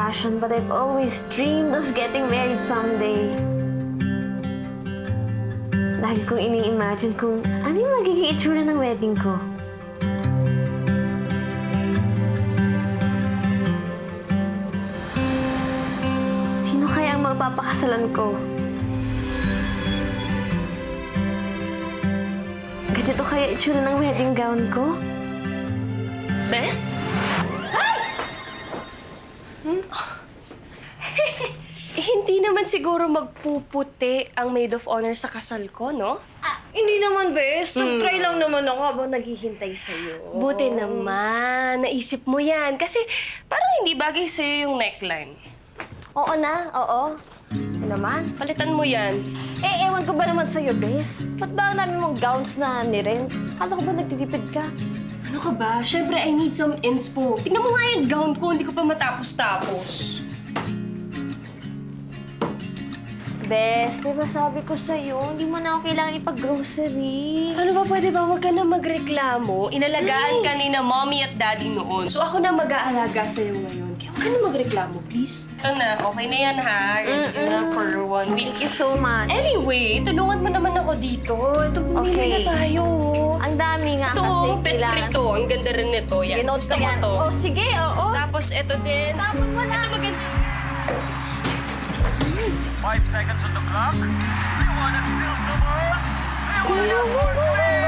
passion, but I've always dreamed of getting married someday. Lagi kong ini-imagine kung ano yung magiging itsura ng wedding ko. Sino kaya ang magpapakasalan ko? Ganito kaya itsura ng wedding gown ko? Bes? Hindi naman siguro magpuputi ang maid of honor sa kasal ko, no? Hindi naman, Bes. Nag-try lang naman ako habang naghihintay sa'yo. Buti naman. Naisip mo yan. Kasi parang hindi bagay sa'yo yung neckline. Oo na, oo. Ano naman? Palitan mo yan. Eh, ewan ko ba naman sa'yo, Bes? Ba't ba ang dami mong gowns na nirent? Kala ko ba nagtitipid ka? Ano ka ba? Siyempre, I need some inspo. Tingnan mo nga yung gown ko. Hindi ko pa matapos-tapos. Bes, di ba sabi ko sa'yo, hindi mo na ako kailangan ipag-grocery. Ano ba, pwede ba huwag ka na magreklamo? Inalagaan ka ni na mommy at daddy noon. So ako na mag-aalaga sa'yo ngayon. Kaya huwag ka na magreklamo, please. Ito na, okay na yan ha. Ready na for 1 week. Thank you so much. Anyway, tulungan mo naman ako dito. Ito, bumili na tayo. Ang dami nga Ito, kasi pet kailangan. to. Ang ganda rin nito. Yan. Ginotes Gusto ko mo yan. to. Oh, sige, oo. Tapos ito din. Tapos wala. Ito maganda. 5 seconds on the clock. Liwanag steals the ball. Liwanag for three.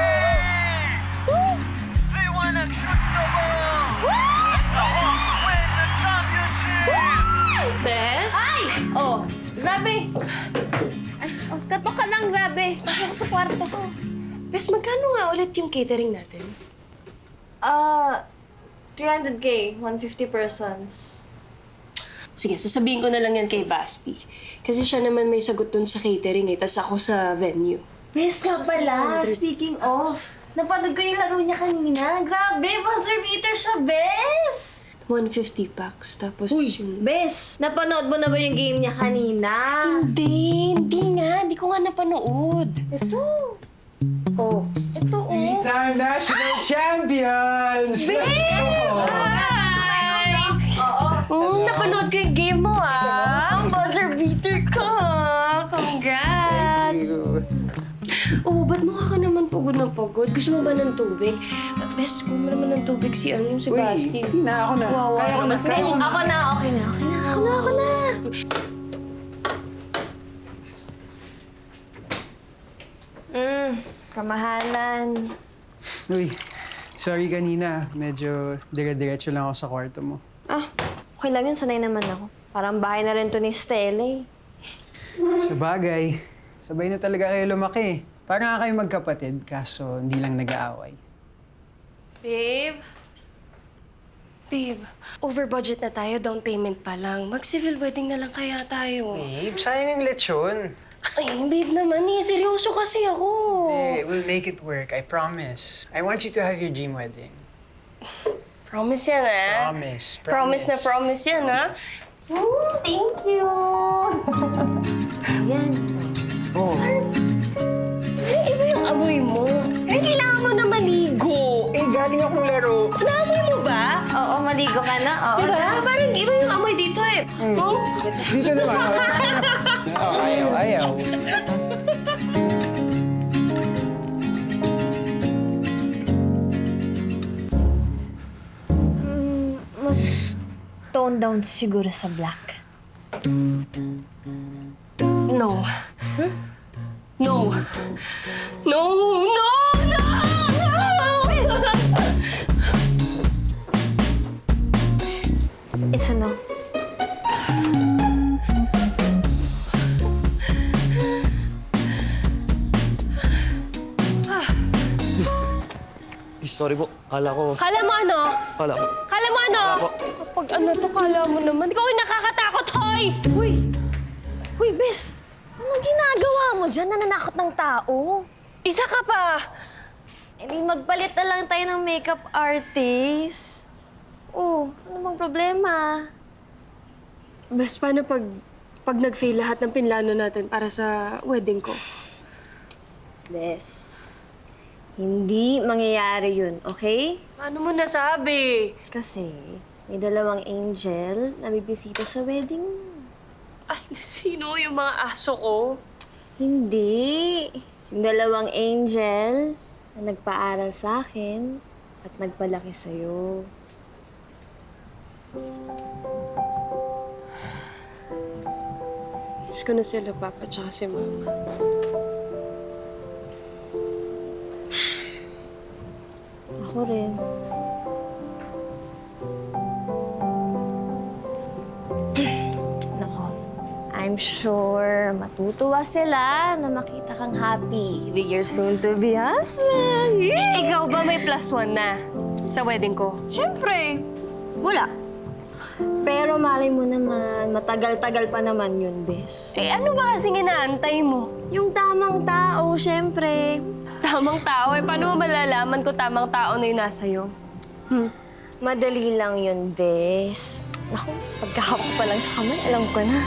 Liwanag shoots the ball. The Hawks win the championship. Bes? Ay! Oh, grabe. Ay, oh, katok ka lang, grabe. Pasok ko sa kwarto ko. Bes, magkano nga ulit yung catering natin? 300K, 150 persons. Sige, sasabihin ko na lang yan kay Basti. Kasi siya naman may sagot dun sa catering eh, tas ako sa venue. Bes nga pala, speaking of, napanood ko yung laro niya kanina. Grabe, buzzer beater siya, Bes! 150 packs, tapos yun. Bes, napanood mo na ba yung game niya kanina? Hindi nga. Hindi ko nga napanood. Ito. Oh, ito oh. Time National Champions! Let's go! Napanood ko yung game mo, ah. Ang buzzer beater ko. Congrats! Oh, ba't mukha ka naman pagod na pagod? Gusto mo ba ng tubig? At best, kung mo naman ng tubig si si Basti. Hindi na, ako na. Wawa Kaya ko na. naman. Kaya ko na. Ako na, okay na, okay na. Ako na. Kamahalan. Uy, sorry kanina. Medyo dire-diretso lang ako sa kwarto mo. Ah, okay lang yun. Sanay naman ako. Parang bahay na rin to ni Stella eh. Sa bagay, sabay na talaga kayo lumaki. Parang nga kayo magkapatid, kaso hindi lang nag-aaway. Babe? Babe, over budget na tayo, down payment pa lang. Mag-civil wedding na lang kaya tayo. Babe, sayang yung lechon. Ay, babe naman eh. Seryoso kasi ako. Hey, we'll make it work, I promise. I want you to have your dream wedding. Promise yan, ah. Promise. Promise na promise yan, ha? Thank you. Ayan. Oh. Iba yung amoy mo. Eh, kailangan mo na maligo. Eh, galing akong laro. Naamoy mo ba? Oo, maligo ka na. Oo Diba? na. Parang iba yung amoy dito eh. Hmm? Dito naman. Oh, ayaw. Mas tone down siguro sa black. No. No. No! No! No! It's a no. Sorry po. Kala ko. Kala mo ano? Kala ko. Kala mo ano? Ako. Pag ano to, kala mo naman. Ikaw ay nakakatakot, hoy! Uy! Uy, Bes! Anong ginagawa mo dyan? Nananakot ng tao? Isa ka pa! Eh di magpalit na lang tayo ng makeup artist. Oh, ano bang problema? Bes, paano pag nag-fail lahat ng pinlano natin para sa wedding ko? Bes, hindi mangyayari yun, okay? Paano mo nasabi? Kasi May 2 angel na bibisita sa wedding mo. Ay, sino yung mga aso ko? Hindi. Yung 2 angel na nagpaaral sa akin at nagpalaki sa'yo. Miss ko na sila, Papa, tsaka si Mama. Ako rin. Nako, I'm sure matutuwa sila na makita kang happy with your soon-to-be husband. Ikaw ba may +1 na sa wedding ko? Siyempre, wala. Pero malay mo naman, matagal-tagal pa naman yun, Bes. Eh, ano ba kasing inaantay mo? Yung tamang tao, siyempre. Tamang tao? Eh, paano mo malalaman ko tamang tao na yung nasa iyo? Madali lang yun, Bes. Naku, pagkahawak pa lang sa kamay, alam ko na.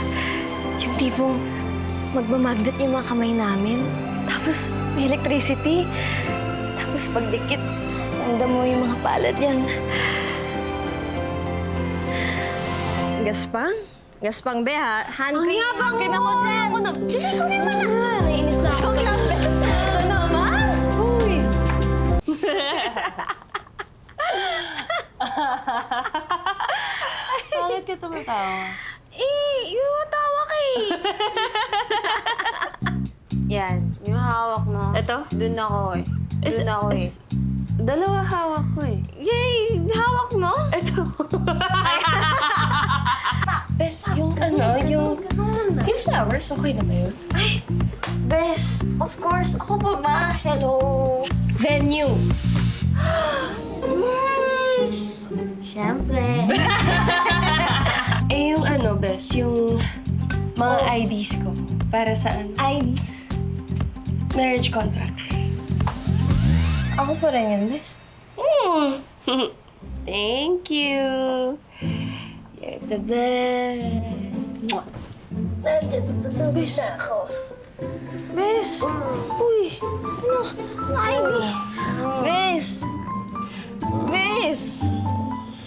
Yung tipong magmamagnet yung mga kamay namin. Tapos may electricity. Tapos pagdikit, ramdam mo yung mga palad yan. Gaspang? Gaspang, be, ha? Hand cream. Ang yabang Cream mo! ako dyan. Ako na... Dili, kunin mo na. Nainis na ako. Joke lang, Bes. Ito naman. Uy. Bakit ka tumatawa? Yung tawa ka eh. Yan, yung hawak mo. Ito? Doon ako eh. Doon ako eh. Dalawa hawak ko eh. Yay! Hawak mo? Ito. Bes, yung yung flowers, okay na ba yun? Ay, Bes, of course. Ako pa ba? Hello. Venue. Siyempre. Eh, yung Bes, yung mga IDs ko. Para saan? IDs. Marriage contract. Ako pa rin yun, Bes. Thank you. You're the best. Nandiyan, tututubig na ako. Bes! Uy! Ano? Ano ID? Bes! Bes!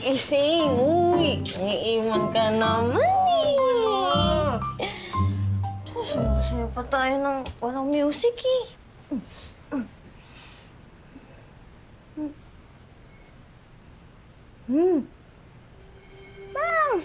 Ising! Uy! Iiwan ka naman eh! Sumasaya pa tayo ng walang music eh. Bang!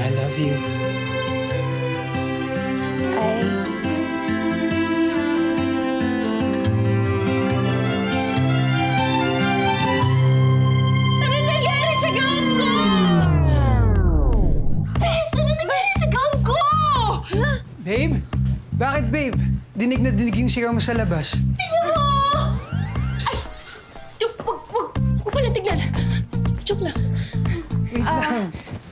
I love you. Ano nangyari sa gown ko? Bes, ano nangyari sa gown ko? Babe? Bakit, babe? Dinig na dinig yung sigaw mo sa labas. Tingnan mo! Ay! Huwag mo lang tignan. Joke lang. Wait lang.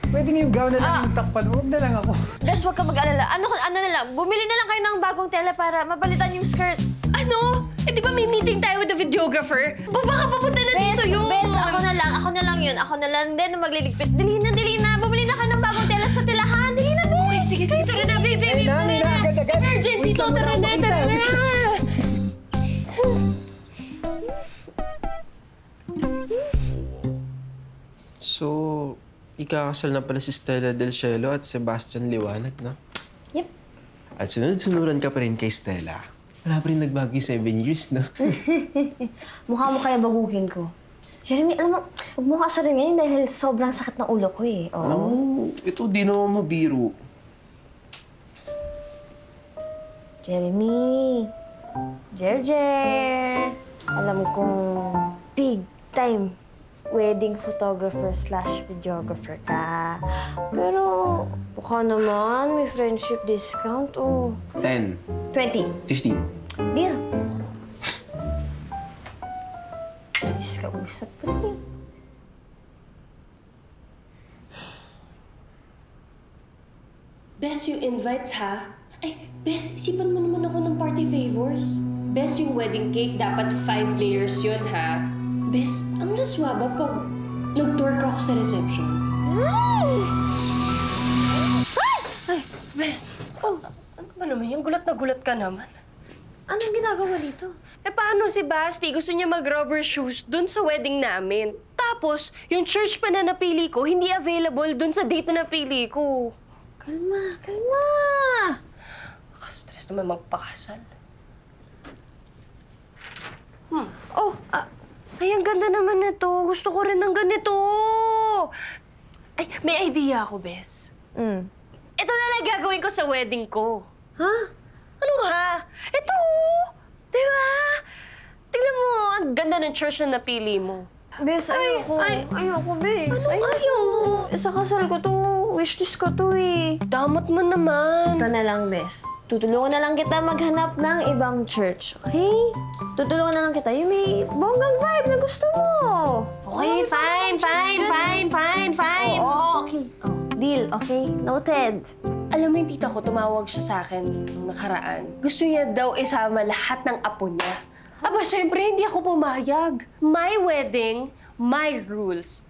Pwede nga yung gown na lang yung takpan. Huwag na lang ako. Bes, huwag ka mag-alala. Ano na lang, bumili na lang kayo ng bagong tela para mapalitan yung skirt. Ano? Eh, di ba may meeting tayo with the videographer? Baka papunta na dito yun. Bes, ako na lang yun. Ako na lang din na magliligpit. Dali na. Bumili na kayo ng bagong tela sa telahan. Dali na, Bes. Okay, sige, tara na, baby. Ay, Tara nani, na. agad-agad. Emergency Wait to, lang, tara wala na, akong tara makita. na. So, ikakasal na pala si Stella Del Cielo at Sebastian Liwanag, no? Yep. At sunod-sunuran ka pa rin kay Stella. Wala pa rin nagbago yung 7 years, no? Mukha mo kaya baguhin ko. Jeremy, alam mo, huwag mo kasarin ngayon dahil sobrang sakit ng ulo ko eh. Oo. Alam mo, ito di naman mabiro. Jeremy. Jer. Alam kong big time wedding photographer / videographer ka. Pero baka naman may friendship discount o 10, 20. 15. Deal. Please, kausap pa rin. Best yung invites, ha? Ay, Bes, isipan mo naman ako ng party favors. Best yung wedding cake, dapat 5 layers yun, ha? Bes, ang laswa ba pag nag-twerk ako sa reception? Ay, Bes, ano ba naman yung gulat na gulat ka naman? Anong ginagawa dito? Eh, paano si Basti? Gusto niya mag-rubber shoes dun sa wedding namin. Tapos, yung church pa na napili ko, hindi available dun sa date na napili ko. Kalma. Stress naman magpakasal. Oh, Ay, ang ganda naman nito. Gusto ko rin ng ganito. Ay, may idea ako, Bes. Ito na lang gagawin ko sa wedding ko. Ha? Ano ha? Ito! Di ba? Tingnan mo, ang ganda ng church na napili mo. Bes, ayoko. Ayoko, Bes. Ano ayaw? Sa kasal ko to. Wishlist ko to eh. Damot mo naman. Ito na lang, Bes. Tutulungan na lang kita maghanap ng ibang church, okay? Tutulungan na lang kita yung may bonggang vibe na gusto mo. Okay, fine. Oo, okay. Oh, deal, okay? Noted. Alam mo yung tita ko, tumawag siya sa akin nung nakaraan. Gusto niya daw isama lahat ng apo niya. Aba, syempre, hindi ako pumayag. My wedding, my rules.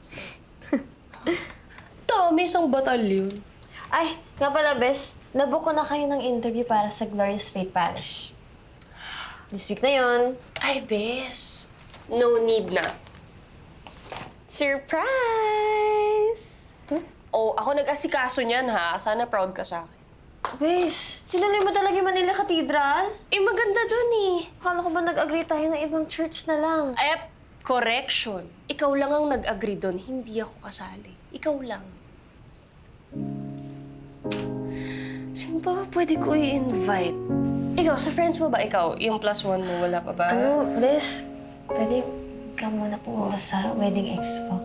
Dami isang batalyon. Ay, nga pala, Bes. Nabook ko na kayo ng interview para sa Glorious Faith Parish. This week na yun. Ay, Bes. No need na. Surprise! Oh, ako nag-asikaso niyan, ha? Sana proud ka sa akin. Bes, tinuloy mo talaga yung Manila Cathedral? Eh, maganda dun eh. Akala ko ba nag-agree tayo ng ibang church na lang? Ay, correction. Ikaw lang ang nag-agree doon, hindi ako kasali. Ikaw lang. Sino ba pwede ko i-invite? Ikaw, sa friends mo ba? Ikaw, yung +1 mo, wala pa ba? Ano, Bes, pwede ka muna pumunta sa wedding expo.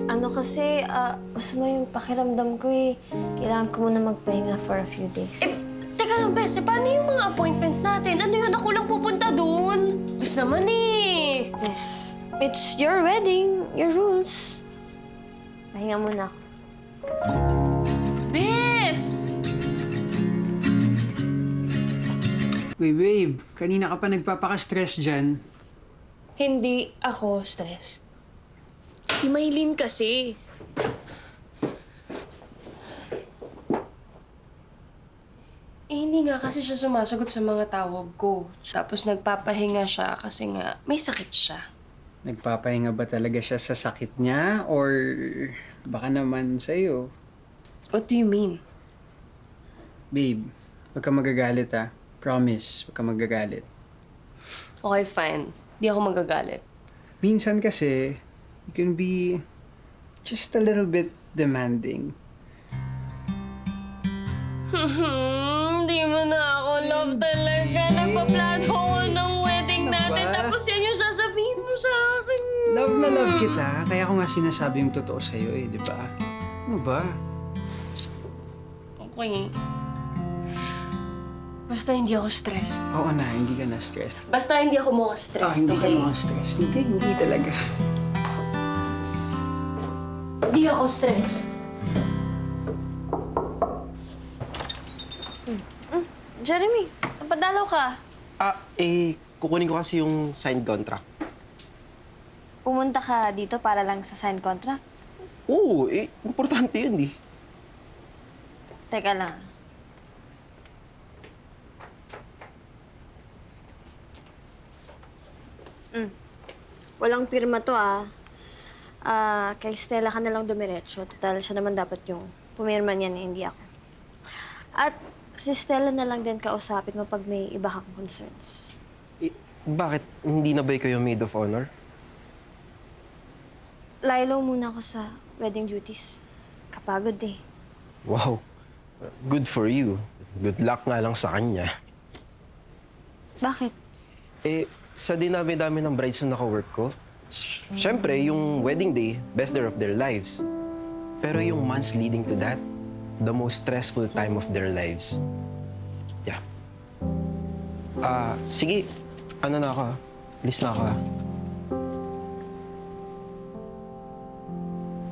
Ano kasi, masama yung pakiramdam ko eh. Kailangan ko muna magpahinga for a few days. Teka lang, Bes, paano yung mga appointments natin? Ano yun? Ako lang pupunta doon. Bes naman eh. Yes. It's your wedding, your rules. Pahinga muna ako. Bes! Uy, babe, kanina ka pa nagpapaka-stress dyan. Hindi ako stressed. Si Maylin kasi. Eh, hindi nga kasi siya sumasagot sa mga tawag ko. Tapos nagpapahinga siya kasi nga may sakit siya. Nagpapahinga ba talaga siya sa sakit niya? Or baka naman sa'yo? What do you mean? Babe, huwag ka magagalit ah. Promise, huwag ka magagalit. Okay, fine. Di ako magagalit. Minsan kasi, you can be just a little bit demanding. Hindi mo na ako love talaga. Nagpaplano ako ng wedding natin. ba? Tapos yan yung sasabihin mo sa akin. Love na love kita, kaya ko nga sinasabi yung totoo sa'yo eh, di ba? Ano ba? Okay. Basta hindi ako stressed. Oo na, hindi ka na-stressed. Basta hindi ako mukhang stressed, Hindi ka okay? mga stressed. Hindi talaga. Hindi ako stressed. Jeremy, napadalaw ka. Kukunin ko kasi yung signed contract. Pumunta ka dito para lang sa signed contract? Oo, importante yun eh. Teka lang. Walang pirma to kay Stella ka na lang dumiretso. Total, siya naman dapat yung pumirma niyan, hindi ako. At si Stella na lang din kausapin mo pag may iba kang concerns. Bakit? Hindi na ba kayo maid of honor? lie low muna ako sa wedding duties. Kapagod eh. Wow. Good for you. Good luck nga lang sa kanya. Bakit? Eh, sa dinami-dami ng brides na naka-work ko, syempre, yung wedding day, best day of their lives. Pero yung months leading to that, the most stressful time of their lives. Yeah. Sige. Ano na ako? Please na ako.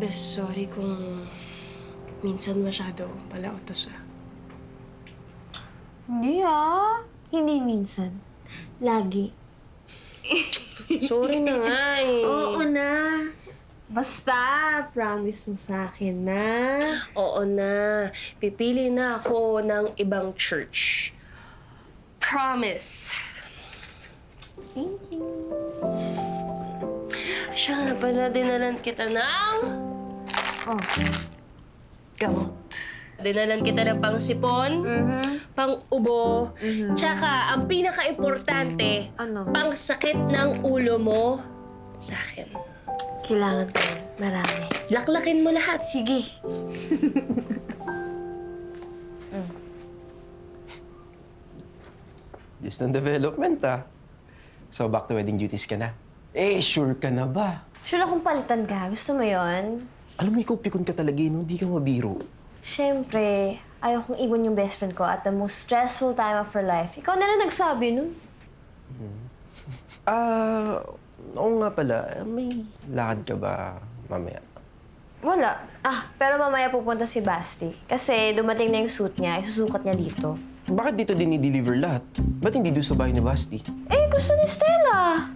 Bes, sorry kung minsan masyado pala utos Hindi Hindi minsan. Lagi. Sorry na nga eh. Oo na. Basta, promise mo sa akin na. Oo na. Pipili na ako ng ibang church. Promise. Thank you. Siya nga pala, dinalan kita ng... Oh. gamot. Dinalan kita ng pangsipon, pang-ubo, tsaka ang pinaka-importante, Ano? pang-sakit ng ulo mo sa akin. Kailangan ko yun. Marami. Laklakin mo lahat. Sige. Distant development, ah. So, back to wedding duties ka na. Eh, sure ka na ba? Sure akong palitan ka. Gusto mo yon? Alam mo, ikaw pikon ka talaga, no? Hindi ka mabiro. Siyempre, ayaw kong iwan yung best friend ko at the most stressful time of her life. Ikaw na lang nagsabi nun. Oo nga pala. May lakad ka ba mamaya? Wala. Pero mamaya pupunta si Basti. Kasi dumating na yung suit niya. Isusukat niya dito. Bakit dito din i-deliver lahat? Ba't hindi doon sa bahay ni Basti? Gusto ni Stella.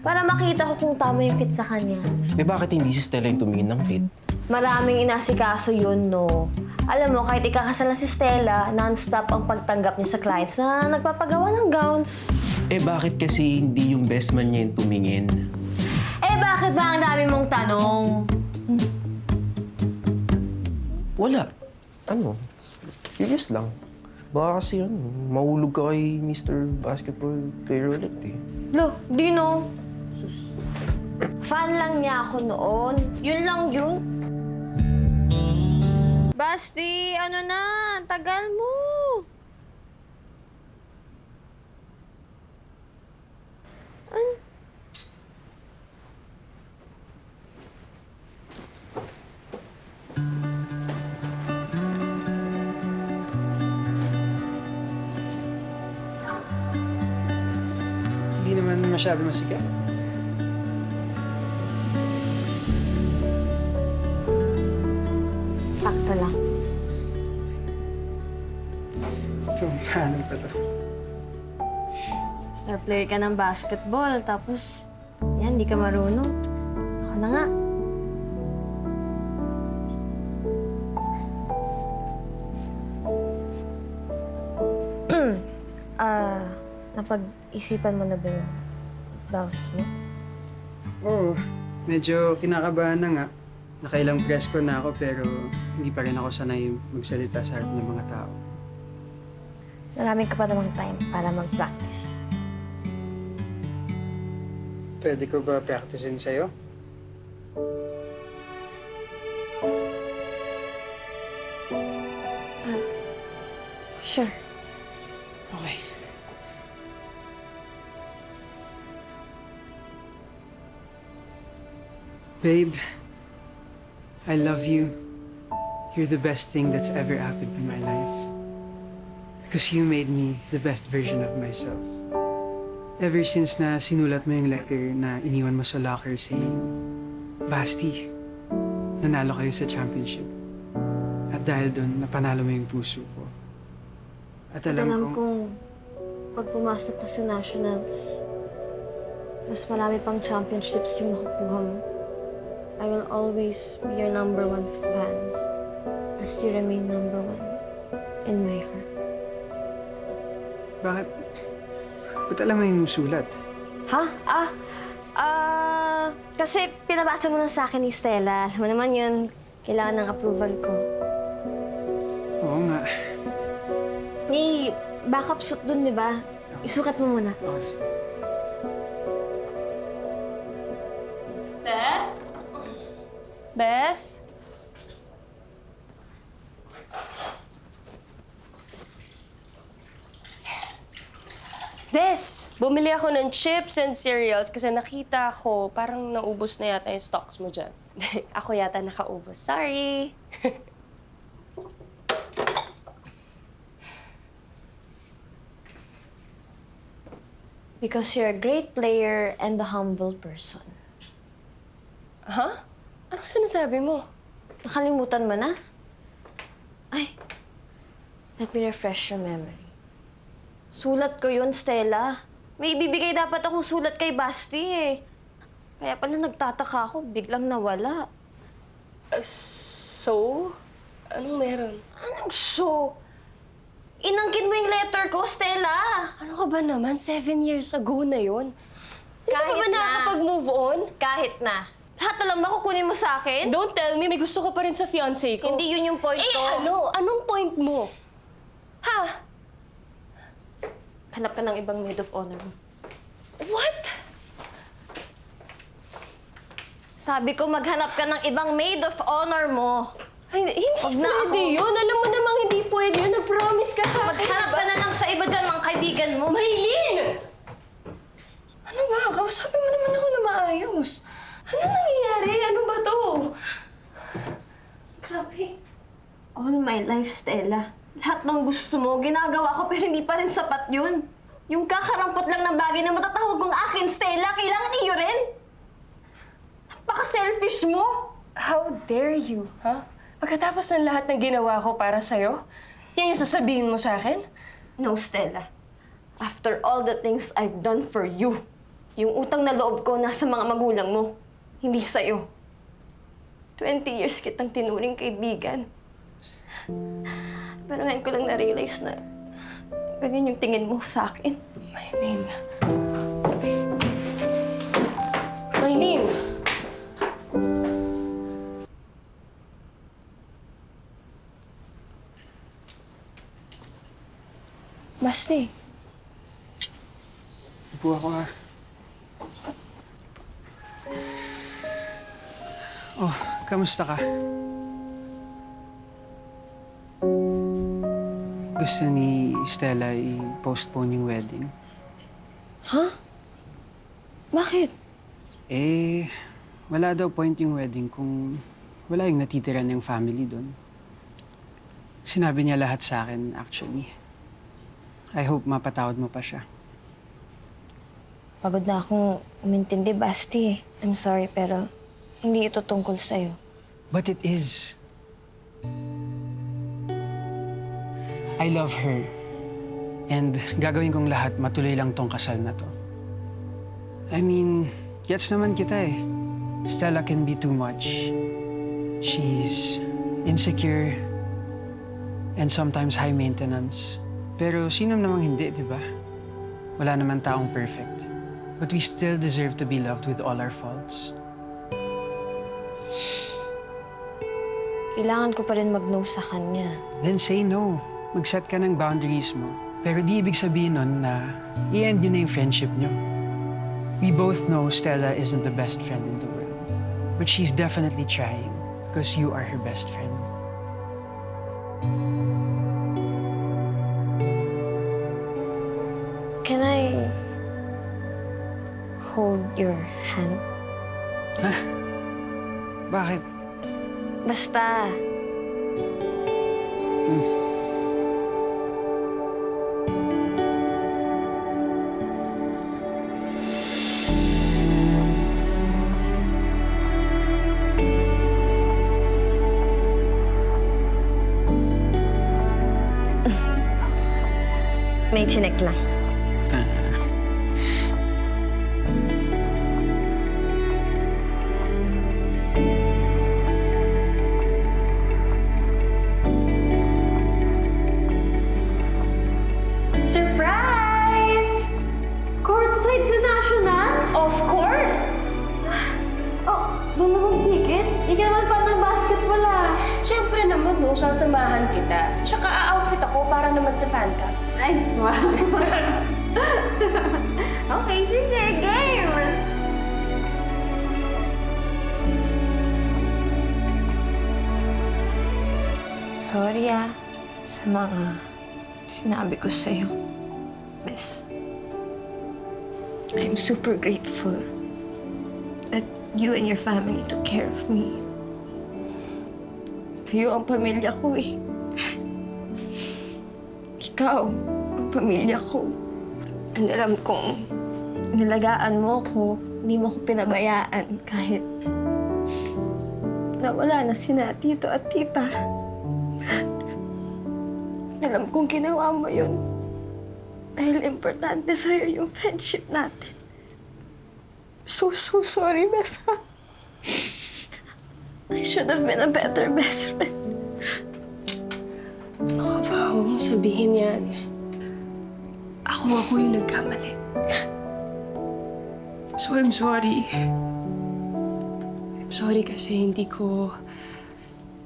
Para makita ko kung tama yung fit sa kanya. Eh, bakit hindi si Stella yung tumingin ng fit? Maraming inasikaso yun, no? Alam mo, kahit ikakasal na si Stella, non-stop ang pagtanggap niya sa clients na nagpapagawa ng gowns. Eh, bakit kasi hindi yung best man niya yung tumingin? Bakit ba ang dami mong tanong? Wala. Ano? Curious lang. Baka kasi mahulog ka kay Mr. Basketball player ulit eh. Lo, Dino. Fan lang niya ako noon. Yun lang yun. Basti, ano na? Tagal mo. Hindi naman masyado masikat. Sakto lang. So, paano pa to? Star player ka ng basketball, tapos, yan, di ka marunong. Ako na nga. Napag-isipan mo na ba yung vows mo? Oo, medyo kinakabahan na nga. Nakailang press ko na ako pero hindi pa rin ako sanay magsalita sa harap ng mga tao. Maraming ka pa namang time para mag-practice. Pwede ko ba practicein sa'yo? Sure. Okay. Babe, I love you. You're the best thing that's ever happened in my life. Because you made me the best version of myself. Ever since na sinulat mo yung letter na iniwan mo sa locker saying, Basti, nanalo kayo sa championship. At dahil doon, napanalo mo yung puso ko. At alam kong pag pumasok ka sa nationals, mas marami pang championships yung makukuha mo. I will always be your number one fan as you remain number one in my heart. Bakit? Ba't alam mo yung sulat? Ha? Kasi pinabasa mo na sa akin ni Stella. Alam mo naman yun, kailangan ng approval ko. Oo nga. May backup suit dun, di ba? Isukat mo muna. Oh, sige. Bes? Bes? Des, bumili ako ng chips and cereals kasi nakita ko parang naubos na yata yung stocks mo dyan. Ako yata nakaubos. Sorry. Because you're a great player and a humble person. Ha? Anong sinasabi mo? Nakalimutan mo na? Ay, let me refresh your memory. Sulat ko yun, Stella. May ibibigay dapat akong sulat kay Basti eh. Kaya pala nagtataka ako, biglang nawala. So? Anong meron? Anong so? Inangkin mo yung letter ko, Stella! Ano ka ba naman? 7 years ago na yun. Hindi ka Kahit ba na. nakakapag-move on? Kahit na. Lahat na lang ba kukunin mo sa akin? Don't tell me, may gusto ko pa rin sa fiancé ko. Hindi yun yung point Eh, ko. ano? Anong point mo? Ha? Hanap ka ng ibang maid of honor mo. What? Sabi ko, maghanap ka ng ibang maid of honor mo. Ay, hindi Wag na pwede ako. yun. Alam mo namang hindi pwede yun. Nag-promise ka sa akin. Maghanap ka na lang sa iba dyan, mga kaibigan mo. Maylin! Ano ba? Kausapin mo naman ako na maayos. Ano nangyayari? Ano ba to? Grabe. All my life, Stella. Lahat ng gusto mo, ginagawa ko pero hindi pa rin sapat yun. Yung kakarampot lang ng bagay na matatawag mong akin, Stella, kailangan iyo rin. Napaka-selfish mo. How dare you, ha? Pagkatapos ng lahat ng ginawa ko para sa'yo, yan yung sasabihin mo sa akin? No, Stella. After all the things I've done for you, yung utang na loob ko nasa mga magulang mo, hindi sa'yo. 20 years kitang tinuring kaibigan. Pero ngayon ko lang na-realize na ganyan yung tingin mo sa akin. Maylin. Maylin! Basti. Upo ako ha. Oh, kamusta ka? Gusto ni Stella i-postpone yung wedding. Ha? Bakit? Eh, wala daw point yung wedding kung wala yung natitira ng family doon. Sinabi niya lahat sa akin, actually. I hope mapatawad mo pa siya. Pagod na akong umintindi, Basti. I'm sorry, pero hindi ito tungkol sa'yo. But it is. I love her. And gagawin kong lahat matuloy lang tong kasal na to. I mean, gets naman kita eh. Stella can be too much. She's insecure and sometimes high maintenance. Pero sino namang hindi, di ba? Wala naman taong perfect. But we still deserve to be loved with all our faults. Kailangan ko pa rin mag-no sa kanya. Then say no. Mag-set ka ng boundaries mo. Pero di ibig sabihin nun na i-end nyo na yung friendship nyo. We both know Stella isn't the best friend in the world. But she's definitely trying because you are her best friend. Can I hold your hand? Ha? Bakit? Basta. May chinek lang. Ah. Surprise! Courtside sa Nationals? Of course! Oh, dalawang ticket? Hindi ka naman fan ng basketball ah. Siyempre naman, no, sasamahan kita. Tsaka outfit ako para naman sa fan club. Ay, wow. Okay, sige, game! sa mga sinabi ko sa'yo, Beth. I'm super grateful that you and your family took care of me. Kayo ang pamilya ko eh. Ikaw ang pamilya ko. And alam kong nilagaan mo ko, hindi mo ko pinabayaan kahit nawala na sina tito at tita. Alam kong ginawa mo yun dahil importante sa'yo yung friendship natin. So sorry, Besa. I should have been a better best friend. Huwag mong sabihin yan. Ako yung nagkamali. So, I'm sorry. I'm sorry kasi hindi ko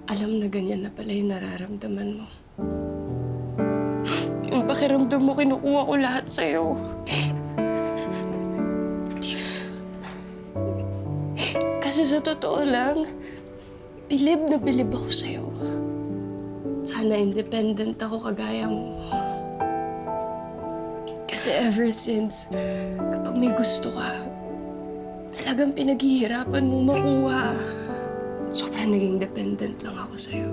alam na ganyan na pala yung nararamdaman mo. Yung pakiramdam mo, kinukuha ko lahat sa'yo. Kasi sa totoo lang, bilib na bilib ako sa'yo. Sana independent ako kagaya mo. Kasi ever since, kapag may gusto ka, talagang pinaghihirapan mo makuha. Sobrang naging dependent lang ako sa'yo.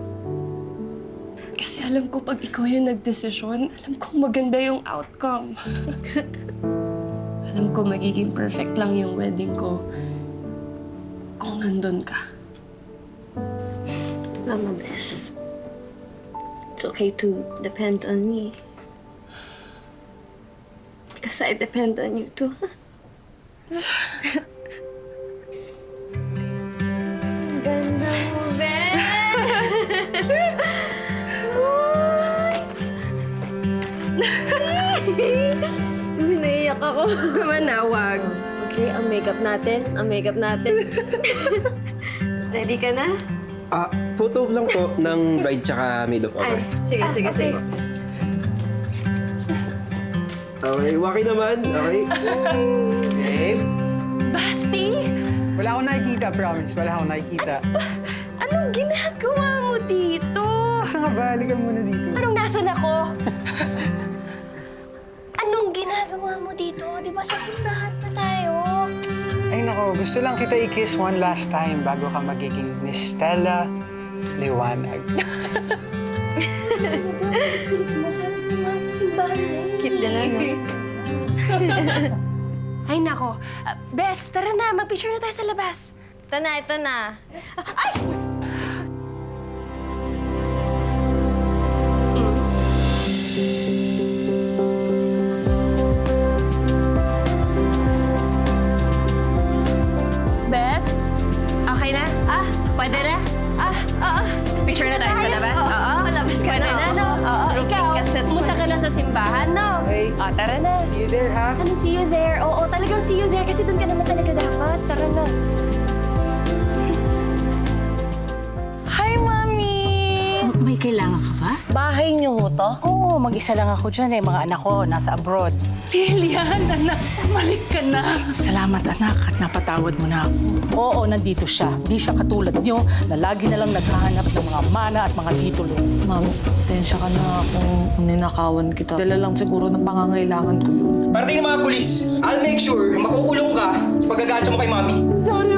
Kasi alam ko pag ikaw yung nagdesisyon, alam ko maganda yung outcome. Alam ko magiging perfect lang yung wedding ko kung nandun ka. Mama, Bes. It's okay to depend on me. Because I depend on you too. Ganda mo, Bes! Naiyak ako. Manawag. Okay, ang makeup natin. Ready ka na? Photo lang po ng bride tsaka maid of honor. Sige. Okay, waki naman. Okay. Babe. Basti! Wala akong nakikita, promise. Wala akong nakikita. Anong ginagawa mo dito? Saan ka ba? Halika muna dito. Anong nasan ako? Anong ginagawa mo dito? Di ba sa simbahan pa tayo? Ay nako, gusto lang kita i-kiss one last time bago ka magiging Miss Stella Liwanag. Kulit mo, sabi ko nga sa simbahan na eh. Cute din lang, no? Ay nako. Bes, tara na. Mag-picture na tayo sa labas. Ito na. Bes? Okay na? Pwede na? Picture na tayo sa labas? Oo. Malabas ka Pwede na, no? Oo, ikaw. Pumunta ka na sa simbahan, no? Okay. Tara na. See you there, ha? Anong see you there? Oo, talagang see you there kasi doon ka naman talaga dapat. Tara na. Hi, Mami! May kailangan ka ba? Bahay niyo ho to? Oo, mag-isa lang ako dyan eh. Mga anak ko nasa abroad. Lilian, anak, bumalik ka na. Salamat anak at napatawad mo na ako. Oo, nandito siya. Di siya katulad niyo na lagi na lang naghahanap ng mga mana at mga titulo. Ma'am, pasensya ka na kung ninakawan kita. Dala lang siguro ng pangangailangan ko yun. Parating ng mga pulis, I'll make sure makukulong ka sa paggagancho mo kay Mami. Sorry